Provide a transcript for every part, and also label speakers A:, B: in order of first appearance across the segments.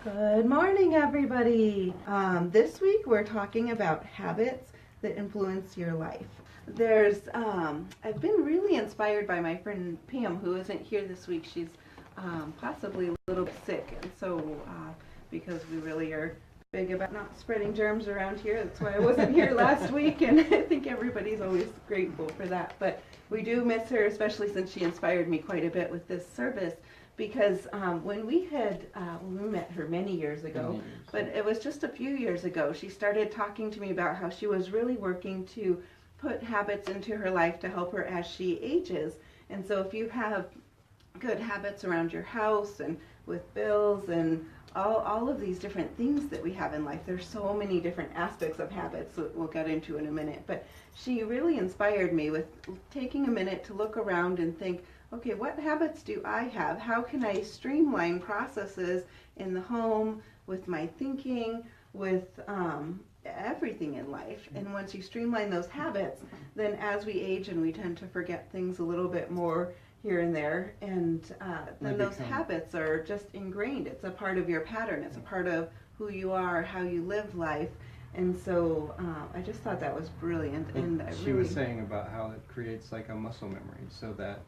A: Good morning, everybody. This week we're talking about habits that influence your life. I've been really inspired by my friend Pam, who isn't here this week. She's possibly a little bit sick, and so because we really are big about not spreading germs around here, that's why I wasn't here last week, and I think everybody's always grateful for that. But we do miss her, especially since she inspired me quite a bit with this service. Because when we met her many years ago, but it was just a few years ago, she started talking to me about how she was really working to put habits into her life to help her as she ages. And so if you have good habits around your house and with bills and all of these different things that we have in life, there's so many different aspects of habits that we'll get into in a minute. But she really inspired me with taking a minute to look around and think, okay, what habits do I have? How can I streamline processes in the home, with my thinking, with everything in life? And once you streamline those habits, then as we age and we tend to forget things a little bit more here and there, and then those habits are just ingrained. It's a part of your pattern. It's a part of who you are, how you live life. And so I just thought that was brilliant. And
B: she was saying about how it creates like a muscle memory, so that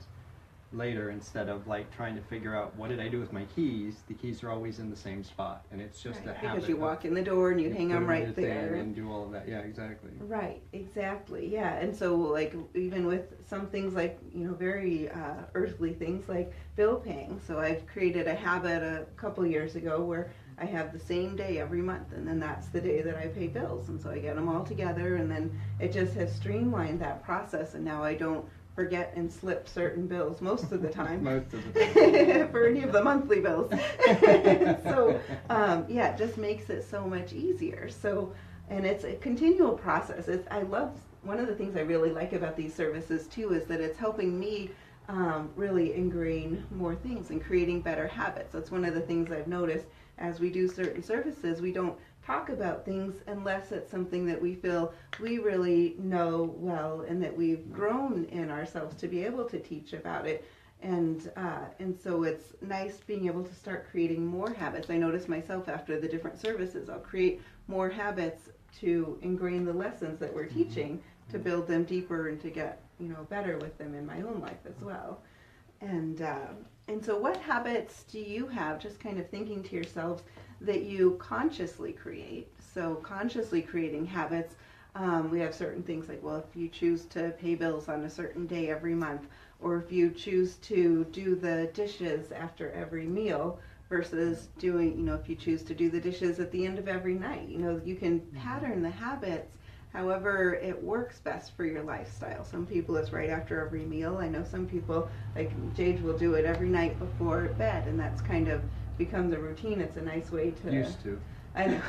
B: later, instead of like trying to figure out what did I do with my keys, the keys are always in the same spot, and it's just a habit.
A: Because you walk in the door and you hang them right there
B: and do all of that. Yeah, exactly.
A: Right, exactly. Yeah, and so like even with some things like very earthly things like bill paying. So I've created a habit a couple years ago where I have the same day every month, and then that's the day that I pay bills, and so I get them all together, and then it just has streamlined that process, and now I don't forget and slip certain bills most of the time.
B: Most of the time.
A: For any of the monthly bills. So it just makes it so much easier. So, and it's a continual process. One of the things I really like about these services too is that it's helping me really ingrain more things and creating better habits. That's one of the things I've noticed as we do certain services. We don't talk about things unless it's something that we feel we really know well and that we've grown in ourselves to be able to teach about it. And so it's nice being able to start creating more habits. I notice myself after the different services, I'll create more habits to ingrain the lessons that we're teaching, to build them deeper and to get better with them in my own life as well. And so what habits do you have, just kind of thinking to yourselves, that you consciously create? So consciously creating habits, we have certain things like, well, if you choose to pay bills on a certain day every month, or if you choose to do the dishes after every meal versus doing, if you choose to do the dishes at the end of every night, you can pattern the habits however it works best for your lifestyle. Some people it's right after every meal. I know some people, like Jade, will do it every night before bed, and that's kind of become the routine. It's a nice way to...
B: Used to.
A: I know.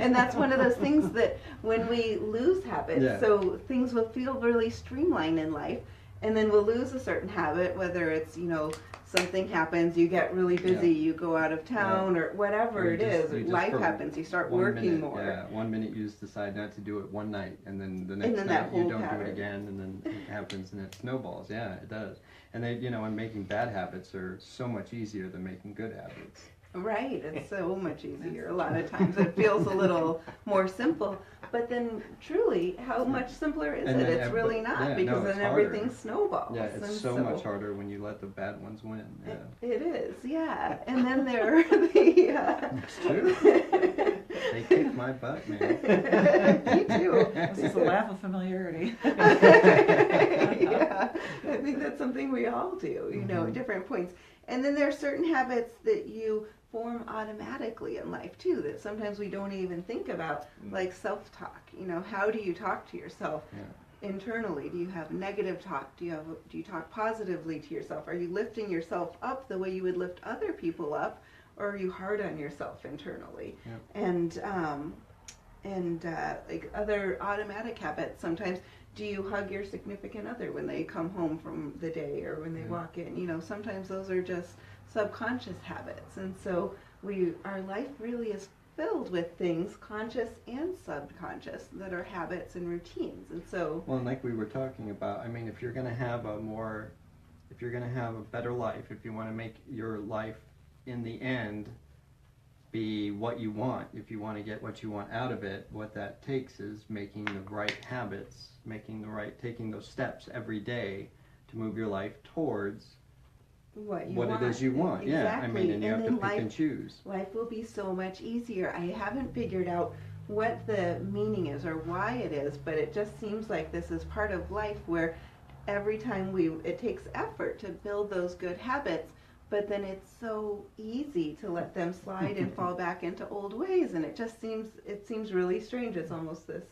A: And that's one of those things that when we lose habits, so things will feel really streamlined in life, and then we'll lose a certain habit, whether it's, something happens, you get really busy, you go out of town, or whatever it is, life happens, you start working more.
B: Yeah, 1 minute you just decide not to do it one night, and then the next night you don't do it again, and then it happens and it snowballs. Yeah, it does. And and making bad habits are so much easier than making good habits.
A: Right, it's so much easier. A lot of times it feels a little more simple, but then truly, how much simpler is it? It's really not, because then everything snowballs.
B: Yeah, it's so much harder when you let the bad ones win. Yeah.
A: It is, yeah. And then there are the...
B: It's true. They kick my butt, man.
A: Me too.
C: This is a laugh of familiarity.
A: Yeah, I think that's something we all do, at different points. And then there are certain habits that you form automatically in life too, that sometimes we don't even think about, like self-talk. How do you talk to yourself internally? Do you have negative talk? Do you talk positively to yourself? Are you lifting yourself up the way you would lift other people up, or are you hard on yourself internally? And like other automatic habits, sometimes, do you hug your significant other when they come home from the day or when they walk in? Sometimes those are just subconscious habits. And so our life really is filled with things, conscious and subconscious, that are habits and routines. And so...
B: Well, and like we were talking about, if you're going to have a better life, if you want to make your life in the end be what you want. If you want to get what you want out of it, what that takes is making the right habits, taking those steps every day to move your life towards what it is you want.
A: Exactly.
B: Yeah, I mean, and you have to pick and choose.
A: Life will be so much easier. I haven't figured out what the meaning is or why it is, but it just seems like this is part of life where every time it takes effort to build those good habits, but then it's so easy to let them slide and fall back into old ways, and it seems really strange. It's almost this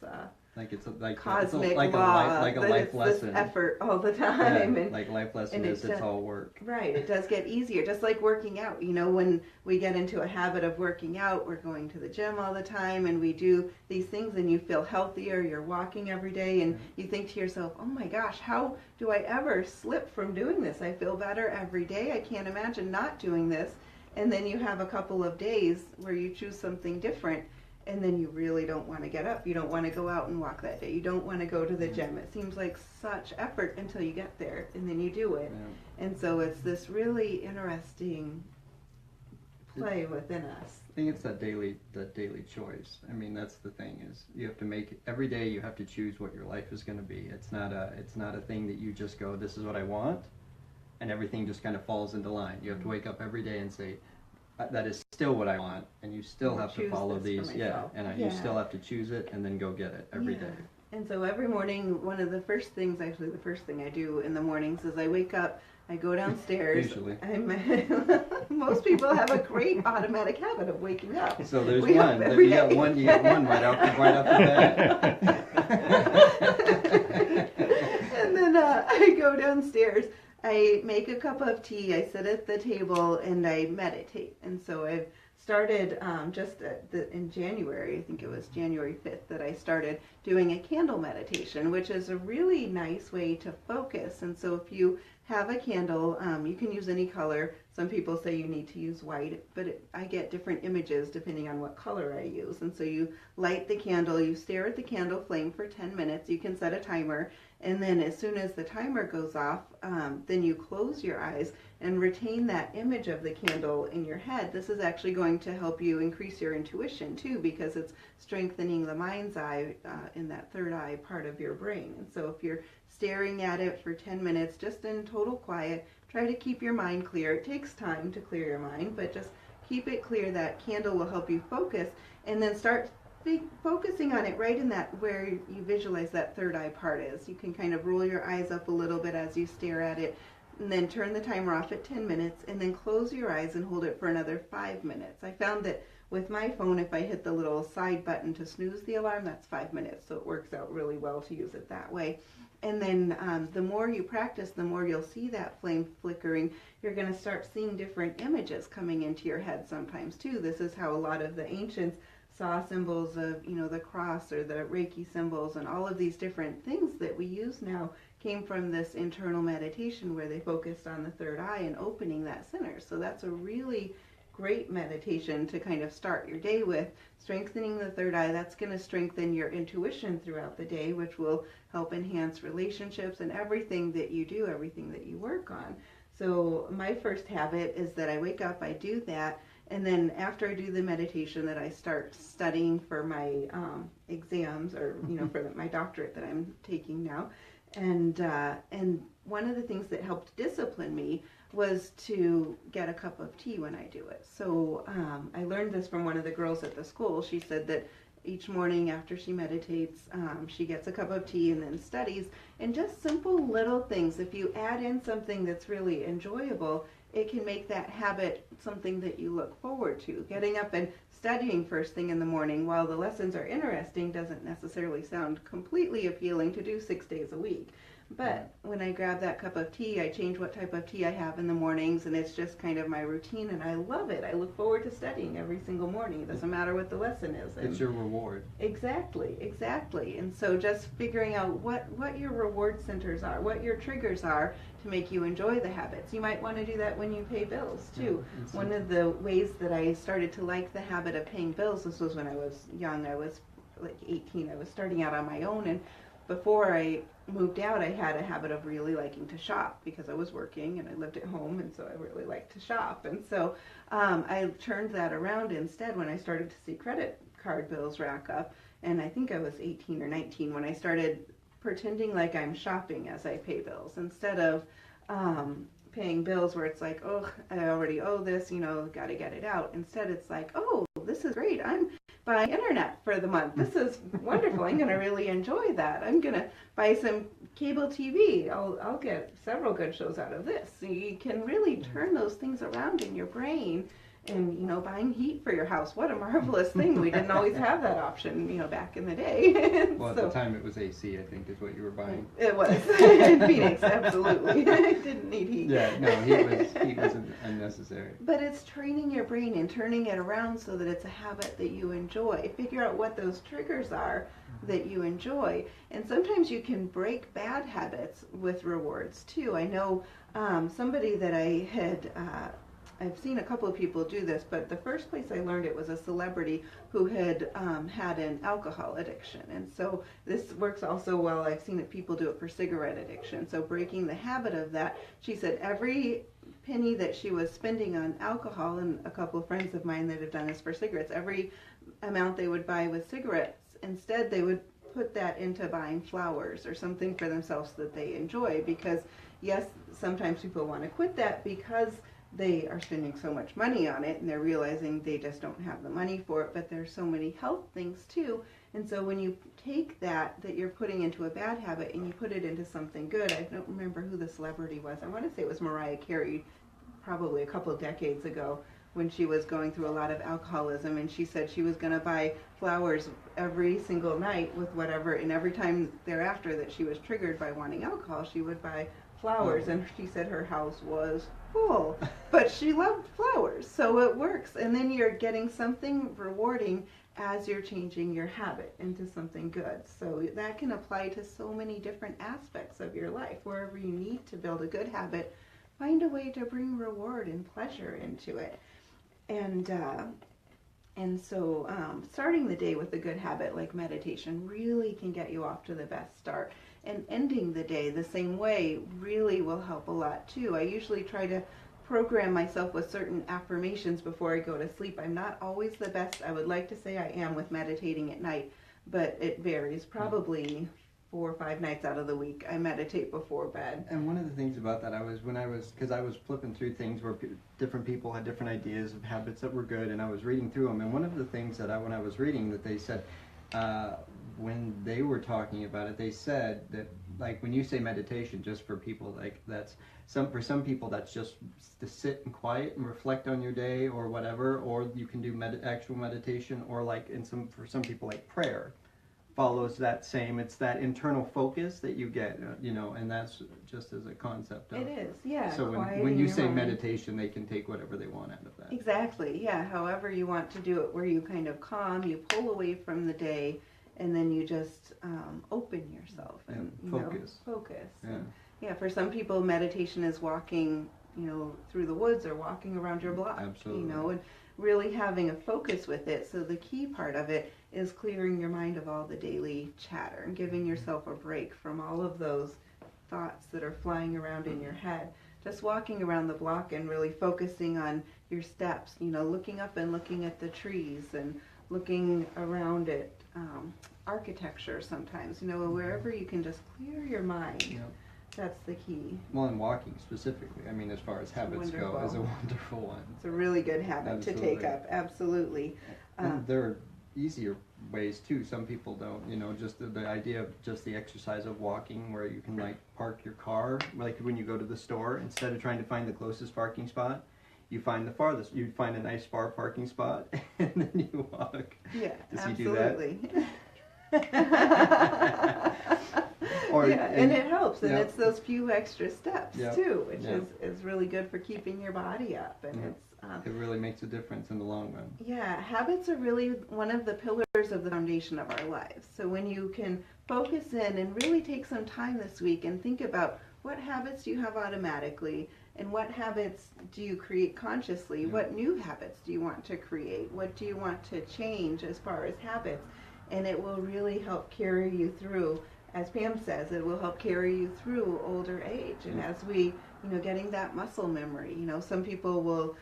A: cosmic law,
B: like a life lesson.
A: This effort all the time,
B: yeah, and like life lesson is it's all work.
A: Right, it does get easier, just like working out. You know, when we get into a habit of working out, we're going to the gym all the time, and we do these things, and you feel healthier. You're walking every day, and you think to yourself, "Oh my gosh, how do I ever slip from doing this? I feel better every day. I can't imagine not doing this." And then you have a couple of days where you choose something different. And then you really don't want to get up. You don't want to go out and walk that day. You don't want to go to the gym. It seems like such effort until you get there, and then you do it. Yeah. And so it's this really interesting play within us.
B: I think it's that daily choice. I mean, that's the thing, is you have to make every day. You have to choose what your life is going to be. It's not a thing that you just go, this is what I want, and everything just kind of falls into line. You have to wake up every day and say, that is still what I want, and you still have to follow these, you still have to choose it and then go get it every day.
A: And so every morning, the first thing I do in the mornings is I wake up, I go downstairs.
B: Usually.
A: Most people have a great automatic habit of waking up.
B: So there's one. You got one right off the bed.
A: And then I go downstairs. I make a cup of tea, I sit at the table, and I meditate. And so I've started in January, I think it was January 5th, that I started doing a candle meditation, which is a really nice way to focus. And so if you have a candle, you can use any color. Some people say you need to use white, but I get different images depending on what color I use. And so you light the candle, you stare at the candle flame for 10 minutes, you can set a timer, and then as soon as the timer goes off, then you close your eyes and retain that image of the candle in your head. This is actually going to help you increase your intuition too, because it's strengthening the mind's eye in that third eye part of your brain. And so if you're staring at it for 10 minutes, just in total quiet, try to keep your mind clear. It takes time to clear your mind, but just keep it clear. That candle will help you focus, and then start focusing on it right in that where you visualize that third eye part is. You can kind of roll your eyes up a little bit as you stare at it, and then turn the timer off at 10 minutes, and then close your eyes and hold it for another 5 minutes. I found that with my phone, if I hit the little side button to snooze the alarm, that's 5 minutes, so it works out really well to use it that way. And then the more you practice, the more you'll see that flame flickering. You're going to start seeing different images coming into your head sometimes too. This is how a lot of the ancients saw symbols of, the cross or the Reiki symbols, and all of these different things that we use now came from this internal meditation where they focused on the third eye and opening that center. So that's a really great meditation to kind of start your day with, strengthening the third eye. That's going to strengthen your intuition throughout the day, which will help enhance relationships and everything that you do, everything that you work on. So my first habit is that I wake up, I do that, and then after I do the meditation, that I start studying for my exams, or for my doctorate that I'm taking now. And one of the things that helped discipline me was to get a cup of tea when I do it. So I learned this from one of the girls at the school. She said that each morning after she meditates, she gets a cup of tea and then studies. And just simple little things. If you add in something that's really enjoyable, it can make that habit something that you look forward to. Getting up and studying first thing in the morning, while the lessons are interesting, doesn't necessarily sound completely appealing to do 6 days a week. But when I grab that cup of tea, I change what type of tea I have in the mornings, and it's just kind of my routine, and I love it. I look forward to studying every single morning. It doesn't matter what the lesson is.
B: It's your reward.
A: Exactly. And so just figuring out what your reward centers are, what your triggers are to make you enjoy the habits. You might want to do that when you pay bills, too. Yeah, one of the ways that I started to like the habit of paying bills, this was when I was young. I was like 18. I was starting out on my own, and before I moved out, I had a habit of really liking to shop because I was working and I lived at home, and so I really liked to shop. And so I turned that around instead when I started to see credit card bills rack up. And I think I was 18 or 19 when I started pretending like I'm shopping as I pay bills instead of paying bills where it's like, oh, I already owe this, got to get it out. Instead, it's like, oh, this is great. I'm buying internet for the month. This is wonderful. I'm going to really enjoy that. I'm going to buy some cable TV. I'll get several good shows out of this. So you can really turn those things around in your brain. And, buying heat for your house, what a marvelous thing. We didn't always have that option, back in the day.
B: Well, at the time it was AC, I think, is what you were buying.
A: It was. In Phoenix, absolutely. Didn't need heat.
B: Yeah, no, heat was unnecessary.
A: But it's training your brain and turning it around so that it's a habit that you enjoy. Figure out what those triggers are that you enjoy. And sometimes you can break bad habits with rewards, too. I know somebody that I had... I've seen a couple of people do this, but the first place I learned it was a celebrity who had had an alcohol addiction. And so this works also well. I've seen it, people do it for cigarette addiction. So breaking the habit of that, she said every penny that she was spending on alcohol, and a couple of friends of mine that have done this for cigarettes, every amount they would buy with cigarettes, instead they would put that into buying flowers or something for themselves that they enjoy. Because yes, sometimes people want to quit that because they are spending so much money on it and they're realizing they just don't have the money for it, but there's so many health things too. And so when you take that you're putting into a bad habit and you put it into something good, I don't remember who the celebrity was. I want to say it was Mariah Carey, probably a couple of decades ago, when she was going through a lot of alcoholism, and she said she was going to buy flowers every single night with whatever, and every time thereafter that she was triggered by wanting alcohol, she would buy flowers, and she said her house was full, but she loved flowers, so it works. And then you're getting something rewarding as you're changing your habit into something good. So that can apply to so many different aspects of your life. Wherever you need to build a good habit, find a way to bring reward and pleasure into it. And so starting the day with a good habit like meditation really can get you off to the best start. And ending the day the same way really will help a lot too. I usually try to program myself with certain affirmations before I go to sleep. I'm not always the best. I would like to say I am with meditating at night, but it varies. Probably 4 or 5 nights out of the week I meditate before bed.
B: And one of the things about that, because I was flipping through things where different people had different ideas of habits that were good, and I was reading through them, and one of the things that when I was reading that they said, when they were talking about it, they said that, like, when you say meditation, just for people, like, for some people that's just to sit in quiet and reflect on your day or whatever, or you can do actual meditation, or like for some people, like, prayer follows that same, it's that internal focus that you get, and that's just as a concept of,
A: it is, yeah.
B: So when you say meditation, they can take whatever they want out of that.
A: Exactly, yeah. However you want to do it, where you kind of calm, you pull away from the day, and then you just open yourself and
B: focus.
A: Yeah. Yeah, for some people, meditation is walking, through the woods or walking around your block.
B: Absolutely.
A: And really having a focus with it. So the key part of it is clearing your mind of all the daily chatter and giving yourself a break from all of those thoughts that are flying around in your head. Just walking around the block and really focusing on your steps, looking up and looking at the trees and looking around at architecture sometimes, wherever you can just clear your mind.
B: Yep.
A: That's the key.
B: Well, and walking specifically, as far as habits go, is a wonderful one.
A: It's a really good habit to take up, absolutely.
B: And there are easier ways too. Some people don't, just the idea of just the exercise of walking, where you can like park your car, like when you go to the store, instead of trying to find the closest parking spot, you find you find a nice far parking spot, and then you walk.
A: Yeah,
B: Does
A: absolutely.
B: He do that?
A: And it helps, and
B: yeah.
A: it's those few extra steps
B: yeah.
A: too, which
B: yeah.
A: is really good for keeping your body up, and
B: it really makes a difference in the long run.
A: Yeah, habits are really one of the pillars of the foundation of our lives. So when you can focus in and really take some time this week and think about what habits do you have automatically, and what habits do you create consciously,
B: yeah.
A: what new habits do you want to create, what do you want to change as far as habits, and it will really help carry you through as Pam says, it will help carry you through older age. And as we, getting that muscle memory, some people will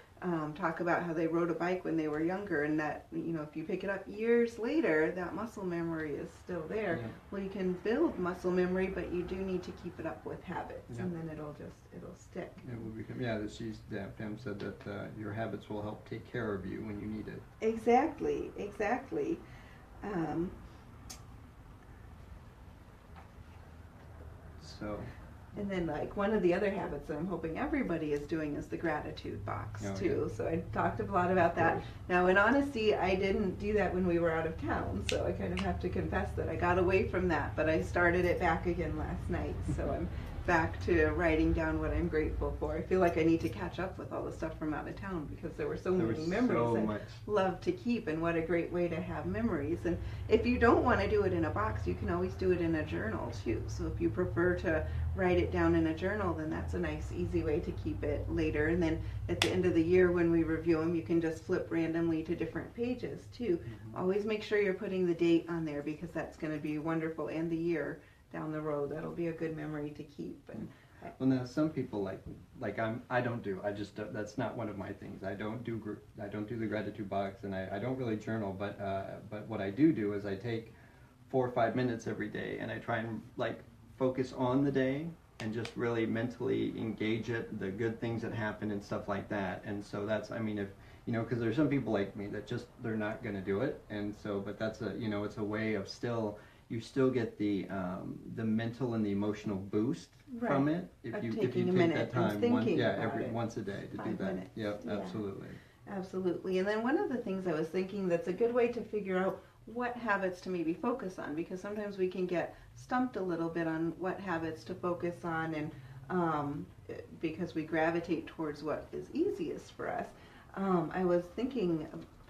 A: talk about how they rode a bike when they were younger, and that, if you pick it up years later, that muscle memory is still there. Yeah. Well, you can build muscle memory, but you do need to keep it up with habits, and then it'll stick. It will become,
B: Pam said that your habits will help take care of you when you need it.
A: Exactly. And then, like, one of the other habits that I'm hoping everybody is doing is the gratitude box, too. Yeah. So I talked a lot about that. Now, in honesty, I didn't do that when we were out of town, so I kind of have to confess that I got away from that, but I started it back again last night, so I'm back to writing down what I'm grateful for. I feel like I need to catch up with all the stuff from out of town because there were so many memories I love to keep, and what a great way to have memories. And if you don't want to do it in a box, you can always do it in a journal too. So if you prefer to write it down in a journal, then that's a nice easy way to keep it later. And then at the end of the year when we review them, you can just flip randomly to different pages too. Mm-hmm. Always make sure you're putting the date on there because that's going to be wonderful, and the year down the road. That'll be a good memory to keep. And
B: well, now some people that's not one of my things. I don't do the gratitude box, and I don't really journal. But what I do is I take 4 or 5 minutes every day, and I try and focus on the day and just really mentally engage it, the good things that happen and stuff like that. And so that's, if because there's some people like me that just they're not going to do it, and so but that's it's a way of you still get the mental and the emotional boost from it if you take that time once a day to do that. Yep, absolutely.
A: Absolutely. And then one of the things I was thinking that's a good way to figure out what habits to maybe focus on, because sometimes we can get stumped a little bit on what habits to focus on, and because we gravitate towards what is easiest for us. I was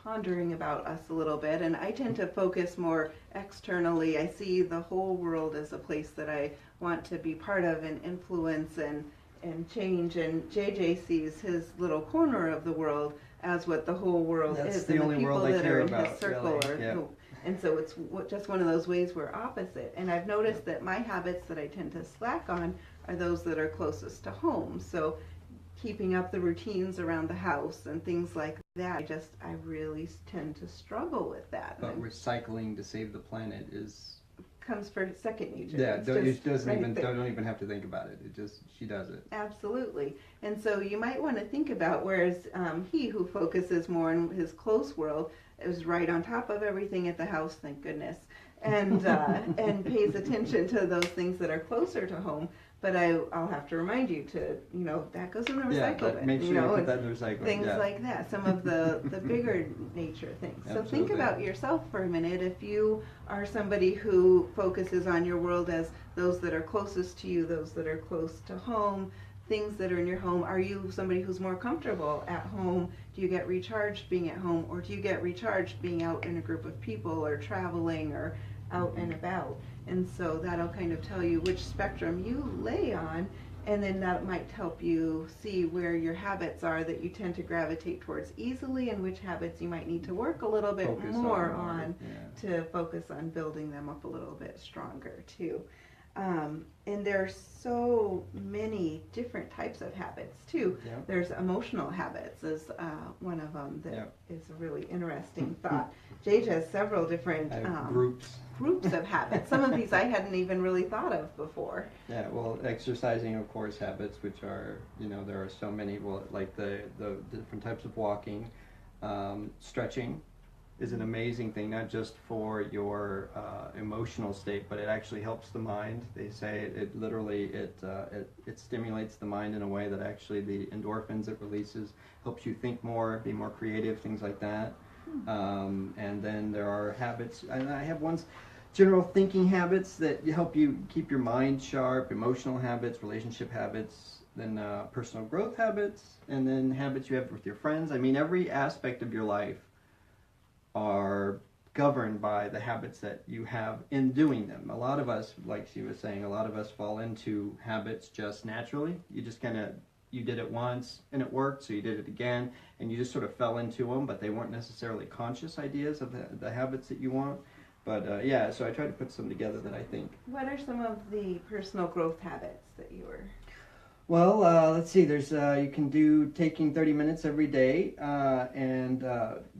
A: pondering about us a little bit, and I tend to focus more externally. I see the whole world as a place that I want to be part of and influence and change, and JJ sees his little corner of the world as what the whole world is.
B: That's the only world I care about.
A: His circle really. And so it's just one of those ways we're opposite. And I've noticed that my habits that I tend to slack on are those that are closest to home. So keeping up the routines around the house and things like that, I really tend to struggle with that.
B: But recycling to save the planet
A: comes for second nature.
B: Yeah, don't even have to think about it. She does it.
A: Absolutely. And so you might want to think about, whereas he who focuses more on his close world is right on top of everything at the house, thank goodness, and and pays attention to those things that are closer to home. But I'll have to remind you to, that goes in the recycle bin.
B: Make sure you put that in the recycle.
A: Things like that, some of the bigger nature things.
B: Absolutely.
A: So think about yourself for a minute. If you are somebody who focuses on your world as those that are closest to you, those that are close to home, things that are in your home, are you somebody who's more comfortable at home? Do you get recharged being at home, or do you get recharged being out in a group of people or traveling or out and about? And so that'll kind of tell you which spectrum you lay on, and then that might help you see where your habits are that you tend to gravitate towards easily, and which habits you might need to work a little bit more on to focus on building them up a little bit stronger too. And there's so many different types of habits too. Yep. There's emotional habits is one of them that is a really interesting thought. Jade has several different groups of habits. Some of these I hadn't even really thought of before.
B: Yeah, well, exercising, of course, habits, which are, there are so many, like the different types of walking, stretching is an amazing thing, not just for your emotional state, but it actually helps the mind. They say it literally stimulates the mind in a way that actually the endorphins it releases helps you think more, be more creative, things like that. And then there are habits, and I have general thinking habits that help you keep your mind sharp, emotional habits, relationship habits, then personal growth habits, and then habits you have with your friends. Every aspect of your life are governed by the habits that you have in doing them. A lot of us, like she was saying, fall into habits just naturally. You just you did it once and it worked, so you did it again, and you just sort of fell into them, but they weren't necessarily conscious ideas of the habits that you want. But yeah, so I tried to put some together that I think.
A: What are some of the personal growth habits that you were?
B: Well, let's see. There's you can do taking 30 minutes every day and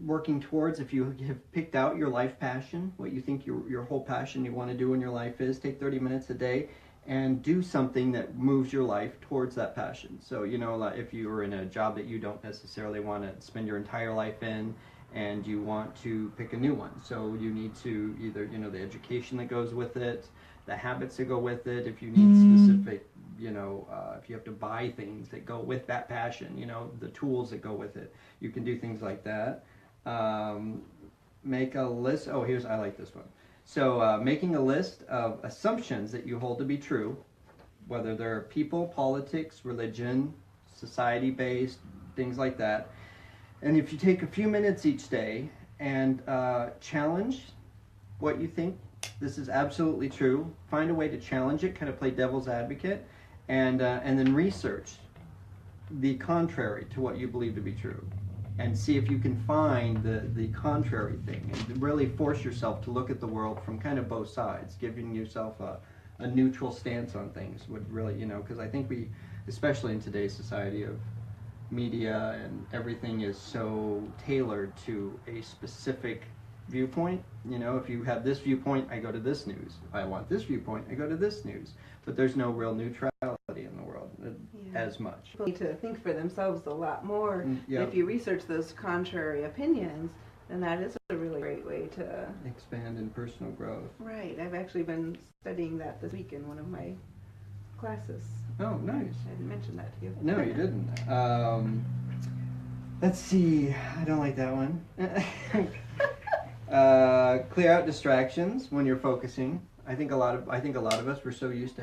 B: working towards, if you have picked out your life passion, what you think your whole passion you want to do in your life is, take 30 minutes a day and do something that moves your life towards that passion. So, you know, like if you are in a job that you don't necessarily want to spend your entire life in, and you want to pick a new one, so you need to either, you know, the education that goes with it, the habits that go with it, if you need specific, you know, if you have to buy things that go with that passion, you know, the tools that go with it, you can do things like that. Make a list. Oh, I like this one. So making a list of assumptions that you hold to be true, whether they're people, politics, religion, society-based, things like that. And if you take a few minutes each day and challenge what you think this is absolutely true, find a way to challenge it, kind of play devil's advocate, and then research the contrary to what you believe to be true, and see if you can find the contrary thing, and really force yourself to look at the world from kind of both sides, giving yourself a neutral stance on things would really, you know, because I think we, especially in today's society of media and everything, is so tailored to a specific viewpoint. You know, if you have this viewpoint, I go to this news. If I want this viewpoint, I go to this news. But there's no real neutrality in the world as much.
A: People need to think for themselves a lot more.
B: Yep.
A: If you research those contrary opinions, then that is a really great way to
B: expand in personal growth.
A: Right. I've actually been studying that this week in one of my classes.
B: Oh, nice.
A: I didn't mention that to you.
B: No, you didn't. Let's see. I don't like that one. Clear out distractions when you're focusing. I think a lot of us were so used to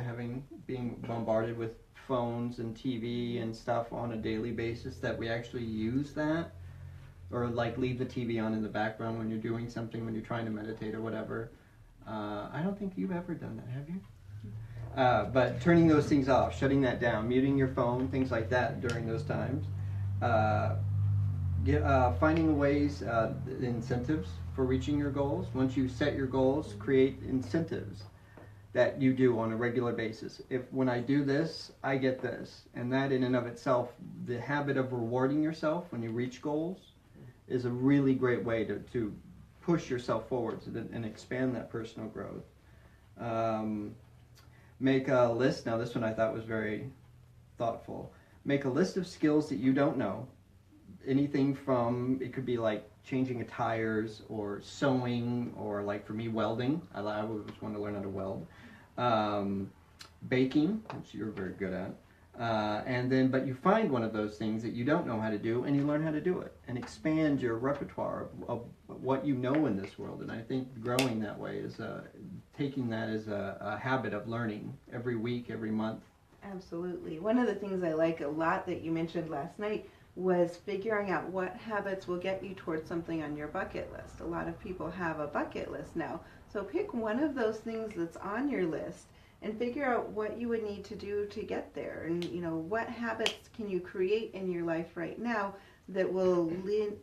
B: being bombarded with phones and TV and stuff on a daily basis that we actually use that, or like leave the TV on in the background when you're doing something, when you're trying to meditate or whatever. I don't think you've ever done that, have you? But turning those things off, shutting that down, muting your phone, things like that during those times. Finding ways, incentives for reaching your goals. Once you set your goals, create incentives that you do on a regular basis. When I do this, I get this. And that in and of itself, the habit of rewarding yourself when you reach goals is a really great way to push yourself forward and expand that personal growth. Make a list. Now this one I thought was very thoughtful. Make a list of skills that you don't know. Anything from, it could be like changing tires or sewing, or like for me, welding. I always want to learn how to weld. Baking, which you're very good at. But you find one of those things that you don't know how to do, and you learn how to do it, and expand your repertoire of what you know in this world. And I think growing that way is taking that as a habit of learning every week, every month.
A: Absolutely. One of the things I like a lot that you mentioned last night was figuring out what habits will get you towards something on your bucket list. A lot of people have a bucket list now. So pick one of those things that's on your list and figure out what you would need to do to get there. And, you know, what habits can you create in your life right now that will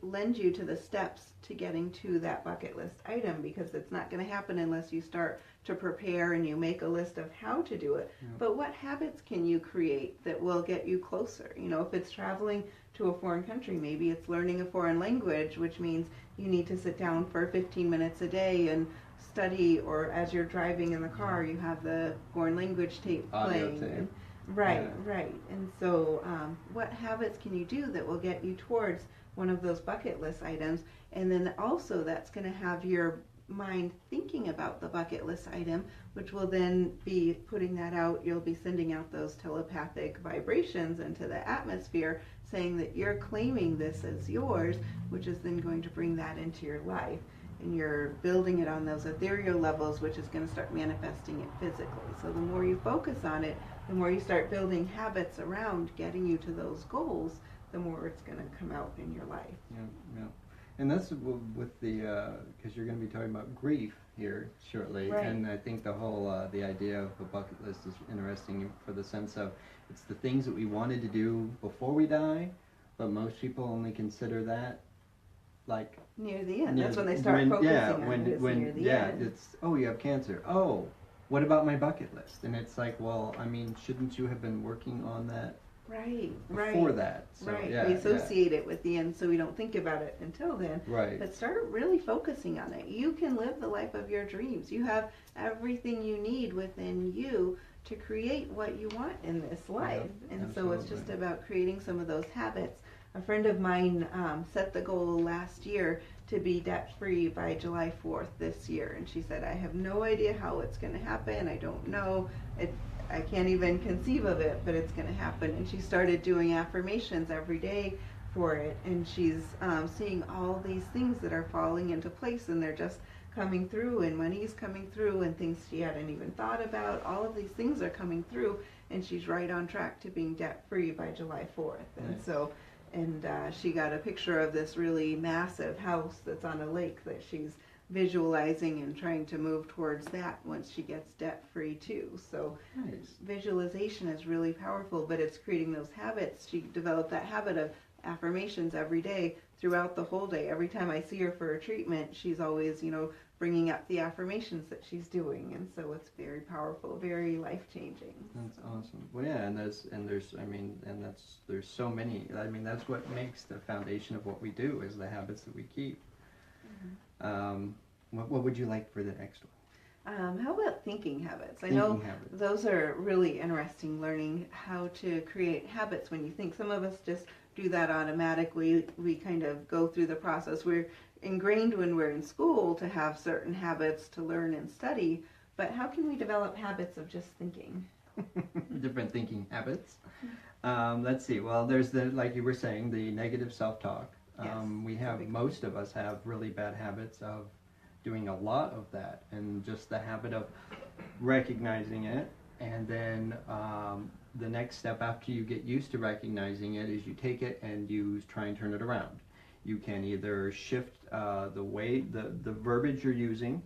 A: lend you to the steps to getting to that bucket list item, because it's not going to happen unless you start to prepare and you make a list of how to do it. Yeah. But what habits can you create that will get you closer? You know, if it's traveling to a foreign country, maybe it's learning a foreign language, which means you need to sit down for 15 minutes a day and study, or as you're driving in the car, you have the foreign language tape playing.
B: Tape.
A: Right, yeah. Right. And so what habits can you do that will get you towards one of those bucket list items? And then also that's going to have your mind thinking about the bucket list item, which will then be putting that out. You'll be sending out those telepathic vibrations into the atmosphere saying that you're claiming this as yours, which is then going to bring that into your life. And you're building it on those ethereal levels, which is going to start manifesting it physically. So the more you focus on it, the more you start building habits around getting you to those goals, the more it's going to come out in your life.
B: Yeah. And that's with the, because you're going to be talking about grief here shortly.
A: Right.
B: And I think the whole, the idea of a bucket list is interesting for the sense of it's the things that we wanted to do before we die, but most people only consider that like
A: near the end. That's when they start focusing on it. Near the end.
B: It's, oh, you have cancer. Oh, what about my bucket list? And it's like, well, I mean, shouldn't you have been working on that before that? So,
A: right.
B: Yeah,
A: we associate it with the end, so we don't think about it until then.
B: Right.
A: But start really focusing on it. You can live the life of your dreams. You have everything you need within you to create what you want in this life. And
B: absolutely.
A: so it's just about creating some of those habits. A friend of mine set the goal last year to be debt-free by July 4th this year. And she said, I have no idea how it's going to happen. I don't know. I can't even conceive of it, but it's going to happen. And she started doing affirmations every day for it. And she's seeing all these things that are falling into place, and they're just coming through, and money's coming through, and things she hadn't even thought about. All of these things are coming through, and she's right on track to being debt-free by July 4th. And
B: nice.
A: so, she got a picture of this really massive house that's on a lake that she's visualizing and trying to move towards that once she gets debt-free too. So
B: nice.
A: Visualization is really powerful, but it's creating those habits. She developed that habit of affirmations every day throughout the whole day. Every time I see her for a treatment, she's always, bringing up the affirmations that she's doing, and so it's very powerful, very life-changing.
B: That's awesome. Well, yeah, there's so many. I mean, that's what makes the foundation of what we do, is the habits that we keep. Mm-hmm. What would you like for the next one?
A: How about thinking habits? I know those are really interesting, learning how to create habits when you think. Some of us just do that automatically. We kind of go through the process. We're ingrained when we're in school to have certain habits to learn and study, but how can we develop habits of just thinking?
B: Different thinking habits. Let's see. Well, there's like you were saying, the negative self-talk.
A: Yes,
B: most of us have really bad habits of doing a lot of that, and just the habit of recognizing it, and then the next step after you get used to recognizing it is you take it and you try and turn it around. You can either shift the verbiage you're using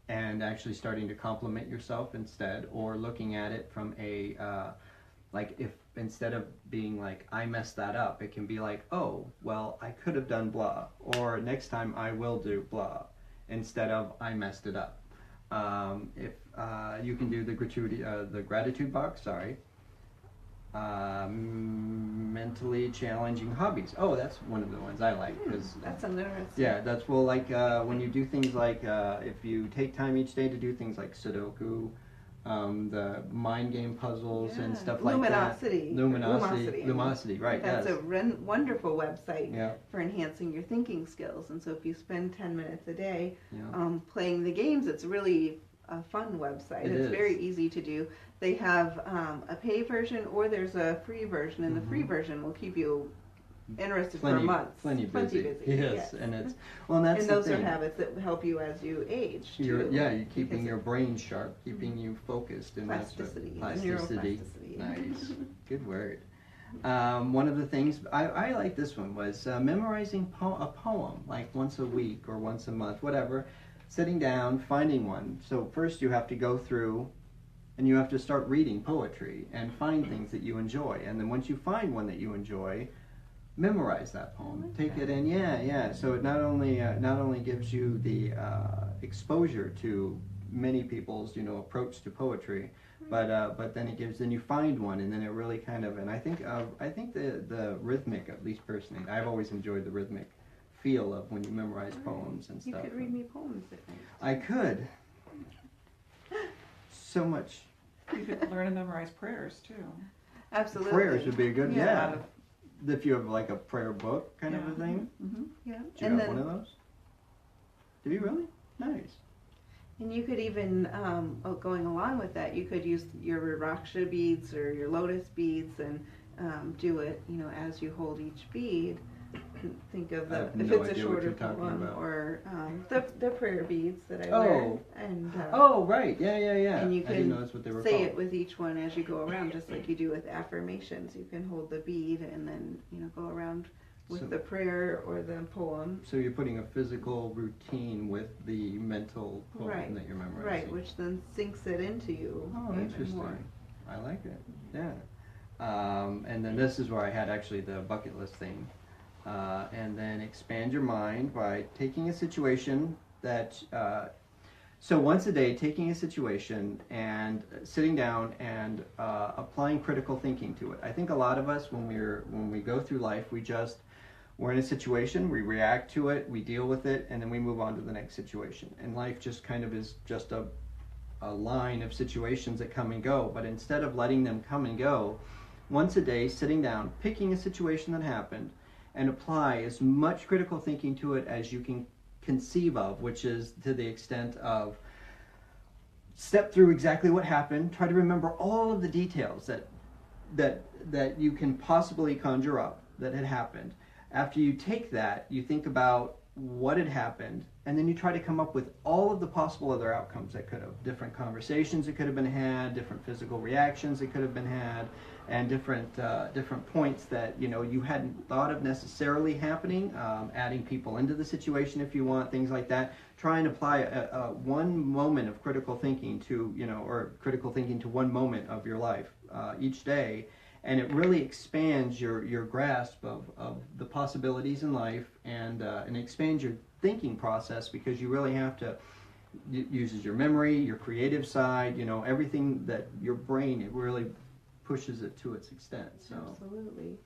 B: and actually starting to compliment yourself instead, or looking at it from a like, if instead of being like, I messed that up, it can be like, oh, well, I could have done blah, or next time I will do blah, instead of I messed it up. If you can do the gratitude box, mentally challenging hobbies. Oh, that's one of the ones I like, because
A: that's interesting.
B: Yeah, that's when you do things like if you take time each day to do things like Sudoku, the mind game puzzles and stuff like that. Luminosity, right?
A: That's a wonderful website for enhancing your thinking skills. And so if you spend 10 minutes a day playing the games, it's really a fun website. It's very easy to do. They have a pay version, or there's a free version, and the free version will keep you interested for months.
B: Plenty busy. Yes, and it's
A: and those are habits that help you as you age too.
B: You're keeping your brain sharp, keeping you focused, and
A: plasticity.
B: Neuroplasticity. Nice, good word. One of the things I like this one was memorizing a poem, like once a week or once a month, whatever. Sitting down, finding one. So first you have to go through and you have to start reading poetry and find things that you enjoy. And then once you find one that you enjoy, memorize that poem. Take it in, So it not only gives you the exposure to many people's approach to poetry, but then then you find one, and then it really kind of, and I think the rhythmic, at least personally, I've always enjoyed the rhythmic feel of when you memorize poems and stuff.
A: You could read me poems at night.
B: I could. So much.
C: You could learn and memorize prayers too.
A: Absolutely.
B: Prayers would be a good, if you have like a prayer book kind of a thing.
A: Mm-hmm. Yeah.
B: Do you have one of those? Do you really? Nice.
A: And you could even, going along with that, you could use your Raksha beads or your lotus beads and do it, as you hold each bead. Think of if it's a shorter poem, or the prayer beads that I wear. And
B: right, yeah.
A: And you
B: I didn't know that's what they were called.
A: Say it with each one as you go around, just like you do with affirmations. You can hold the bead and then go around with the prayer or the poem.
B: So you're putting a physical routine with the mental poem that you're memorizing.
A: Right, which then sinks it into you.
B: Oh, interesting. More. I like it. Yeah. And then this is where I had actually the bucket list thing. and then expand your mind by taking a situation that, so once a day, taking a situation and sitting down and applying critical thinking to it. I think a lot of us, when we go through life, we're in a situation, we react to it, we deal with it, and then we move on to the next situation. And life just kind of is just a line of situations that come and go. But instead of letting them come and go, once a day, sitting down, picking a situation that happened, and apply as much critical thinking to it as you can conceive of, which is to the extent of step through exactly what happened, try to remember all of the details that you can possibly conjure up that had happened. After you take that, you think about what had happened, and then you try to come up with all of the possible other outcomes that could have, different conversations that could have been had, different physical reactions that could have been had, and different points that you hadn't thought of necessarily happening, adding people into the situation if you want, things like that. Try and apply one moment of critical thinking to, or critical thinking to one moment of your life each day. And it really expands your grasp of the possibilities in life, and expands your thinking process, because you really have to, it uses your memory, your creative side, everything that your brain, it really pushes it to its extent. So
A: absolutely.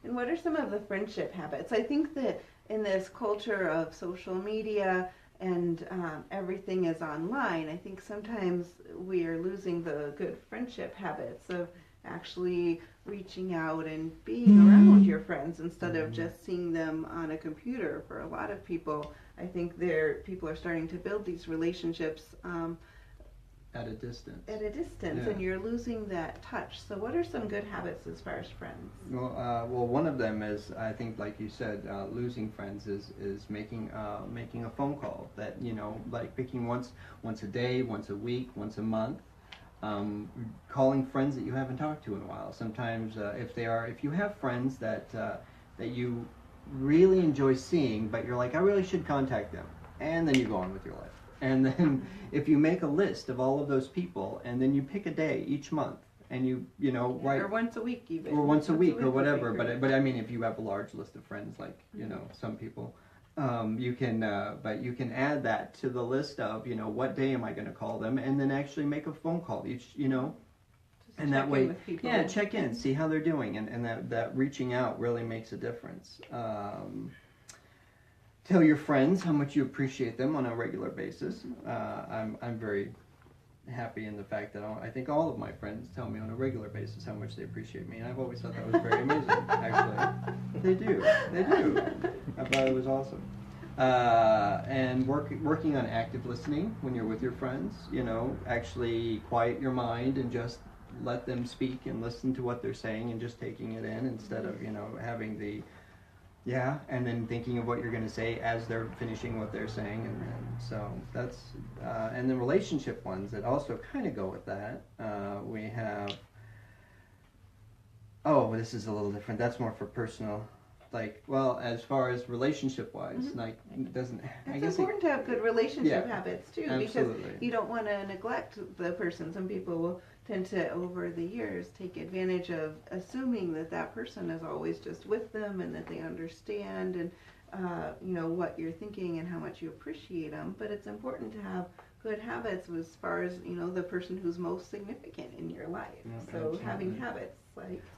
A: And what are some of the friendship habits? I think that in this culture of social media and everything is online, I think sometimes we are losing the good friendship habits of actually reaching out and being around your friends instead of just seeing them on a computer. For a lot of people, I think people are starting to build these relationships
B: at a distance.
A: Yeah. And you're losing that touch. So what are some good habits as far as friends?
B: Well, one of them is, I think, like you said, losing friends is making a phone call that, like picking once a day, once a week, once a month. Calling friends that you haven't talked to in a while. Sometimes if you have friends that you really enjoy seeing, but you're like, I really should contact them, and then you go on with your life. And then if you make a list of all of those people, and then you pick a day each month, and you write,
A: or once a week even,
B: or once a week or whatever. But I mean, if you have a large list of friends, like some people. You can add that to the list of, what day am I going to call them, and then actually make a phone call each, and that way, check in, see how they're doing, and that reaching out really makes a difference. Tell your friends how much you appreciate them on a regular basis. I'm very happy in the fact that I think all of my friends tell me on a regular basis how much they appreciate me, and I've always thought that was very amazing. Actually, they do. I thought it was awesome. And working on active listening when you're with your friends. Actually quiet your mind and just let them speak and listen to what they're saying and just taking it in, instead of having the and then thinking of what you're going to say as they're finishing what they're saying. And so that's and the relationship ones that also kind of go with that. We have, this is a little different. That's more for personal, as far as relationship wise, it doesn't.
A: It's important to have good relationship habits too,
B: absolutely.
A: Because you don't want to neglect the person. Some people will tend to, over the years, take advantage of assuming that person is always just with them and that they understand and what you're thinking and how much you appreciate them. But it's important to have good habits as far as the person who's most significant in your life. So absolutely. Having habits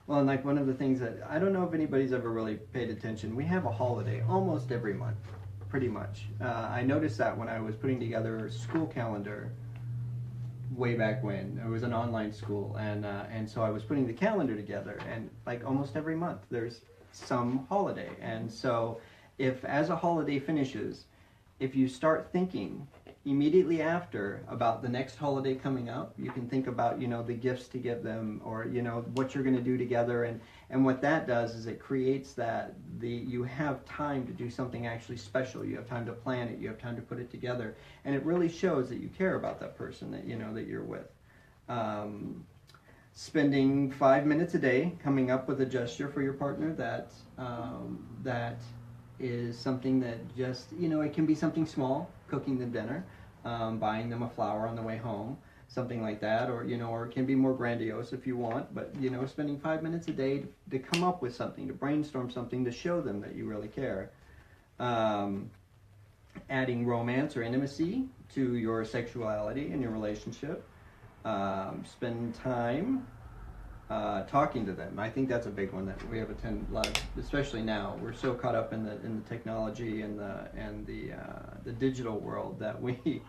A: and
B: one of the things that I don't know if anybody's ever really paid attention, we have a holiday almost every month, pretty much. I noticed that when I was putting together a school calendar way back when. It was an online school, and so I was putting the calendar together, and almost every month there's some holiday. And so if as a holiday finishes, if you start thinking immediately after about the next holiday coming up, you can think about the gifts to give them, or what you're going to do together, and what that does is it creates you have time to do something actually special. You have time to plan it, you have time to put it together, and it really shows that you care about that person that that you're with. Spending 5 minutes a day coming up with a gesture for your partner that is something that just, it can be something small, cooking them dinner, buying them a flower on the way home, something like that, or or it can be more grandiose if you want, but spending 5 minutes a day to come up with something, to brainstorm something, to show them that you really care. Adding romance or intimacy to your sexuality and your relationship. Spend time talking to them. I think that's a big one that we have a lot of, especially now. We're so caught up in the technology and the digital world that we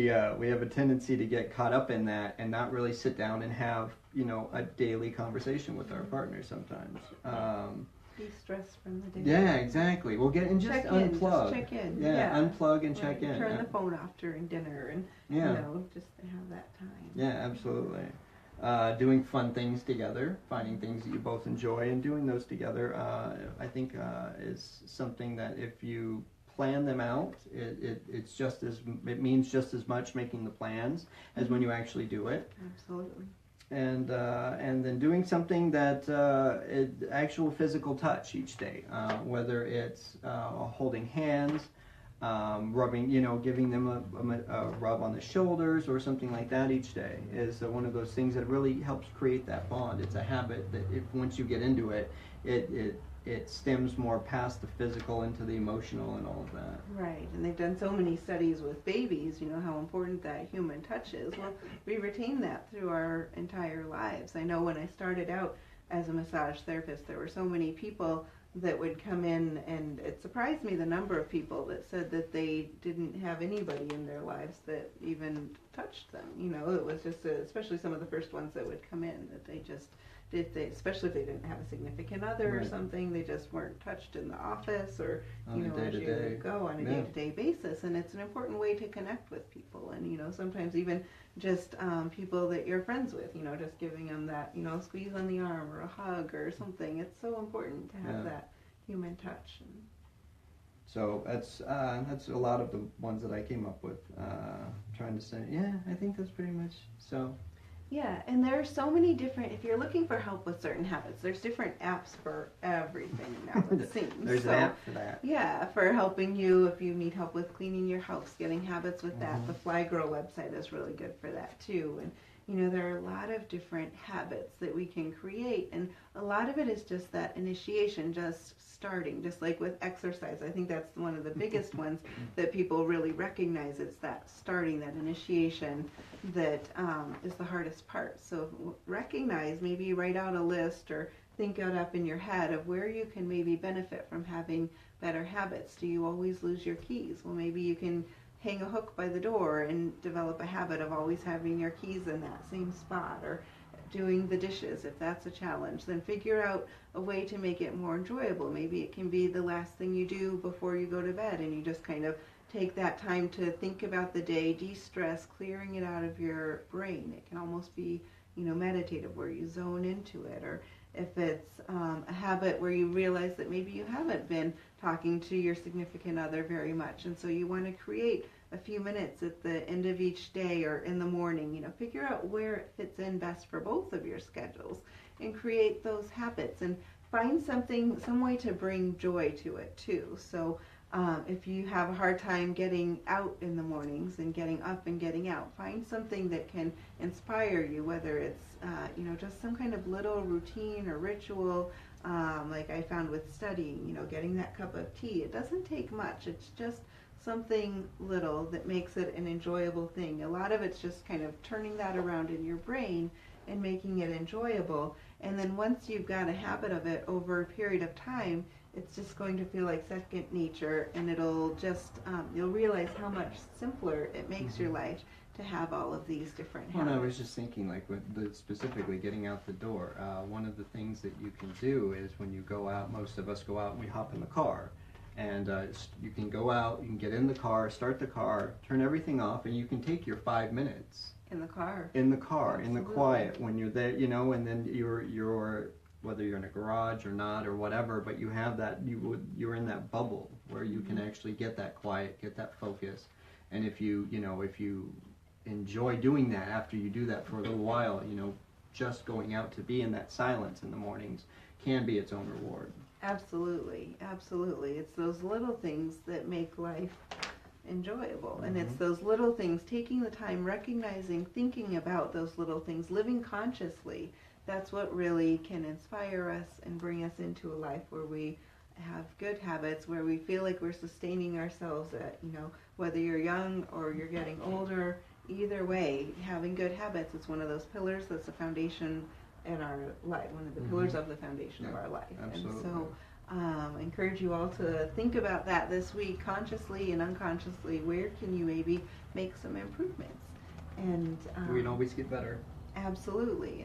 B: have a tendency to get caught up in that and not really sit down and have a daily conversation with our partners sometimes.
A: De-stress from the day.
B: Yeah, exactly. We'll get and just
A: check
B: unplug.
A: In, just check in.
B: Yeah, unplug and check in.
A: Turn the phone off during dinner and just have that time.
B: Yeah, absolutely. Doing fun things together, finding things that you both enjoy and doing those together, I think is something that if you plan them out, it means just as much making the plans as when you actually do it.
A: Absolutely.
B: And then doing something that actual physical touch each day, whether it's holding hands, rubbing, giving them a rub on the shoulders or something like that each day is one of those things that really helps create that bond. It's a habit that once you get into it, it stems more past the physical into the emotional and all of that.
A: Right, and they've done so many studies with babies, how important that human touch is. Well, we retain that through our entire lives. I know when I started out as a massage therapist, there were so many people that would come in, and it surprised me the number of people that said that they didn't have anybody in their lives that even touched them. It was just, especially some of the first ones that would come in, that they just especially if they didn't have a significant other or something, they just weren't touched in the office or, as you go on a day-to-day basis. And it's an important way to connect with people. And, sometimes even just people that you're friends with, just giving them that, squeeze on the arm or a hug or something. It's so important to have that human touch.
B: So that's a lot of the ones that I came up with, trying to say, I think that's pretty much so.
A: Yeah, and there are so many different, if you're looking for help with certain habits, there's different apps for everything now, it seems.
B: There's an app for that.
A: Yeah, for helping you if you need help with cleaning your house, getting habits with that. The Fly Girl website is really good for that too. And there are a lot of different habits that we can create, and a lot of it is just that initiation, just starting, just like with exercise. I think that's one of the biggest ones that people really recognize. It's that starting, that initiation that is the hardest part. So recognize, maybe write out a list or think it up in your head of where you can maybe benefit from having better habits. Do you always lose your keys? Well, maybe you can hang a hook by the door and develop a habit of always having your keys in that same spot, or doing the dishes. If that's a challenge, then figure out a way to make it more enjoyable. Maybe it can be the last thing you do before you go to bed, and you just kind of take that time to think about the day, de-stress, clearing it out of your brain. It can almost be, meditative, where you zone into it. Or if it's a habit where you realize that maybe you haven't been talking to your significant other very much, and so you want to create a few minutes at the end of each day or in the morning, figure out where it fits in best for both of your schedules and create those habits, and find some way to bring joy to it too. So if you have a hard time getting out in the mornings and getting up and getting out, find something that can inspire you, whether it's just some kind of little routine or ritual, like I found with studying, getting that cup of tea. It doesn't take much. It's just something little that makes it an enjoyable thing. A lot of it's just kind of turning that around in your brain and making it enjoyable. And then once you've got a habit of it over a period of time, it's just going to feel like second nature, and it'll just, you'll realize how much simpler it makes your life to have all of these different habits.
B: Well, I was just thinking, like, specifically getting out the door. One of the things that you can do is when you go out, most of us go out and we hop in the car. And you can go out, you can get in the car, start the car, turn everything off, and you can take your 5 minutes.
A: In the car.
B: In the car,
A: Absolutely.
B: In the quiet, when you're there, and then you're whether you're in a garage or not or whatever, but you have that, you're in that bubble where you can actually get that quiet, get that focus. And if you enjoy doing that after you do that for a little while, just going out to be in that silence in the mornings can be its own reward.
A: Absolutely, absolutely. It's those little things that make life enjoyable. And it's those little things, taking the time, recognizing, thinking about those little things, living consciously. That's what really can inspire us and bring us into a life where we have good habits, where we feel like we're sustaining ourselves at, whether you're young or you're getting older, either way, having good habits is one of those pillars that's the foundation in our life, one of the pillars of the foundation of our life.
B: Absolutely.
A: And so I encourage you all to think about that this week, consciously and unconsciously. Where can you maybe make some improvements? And
B: we can always get better.
A: Absolutely.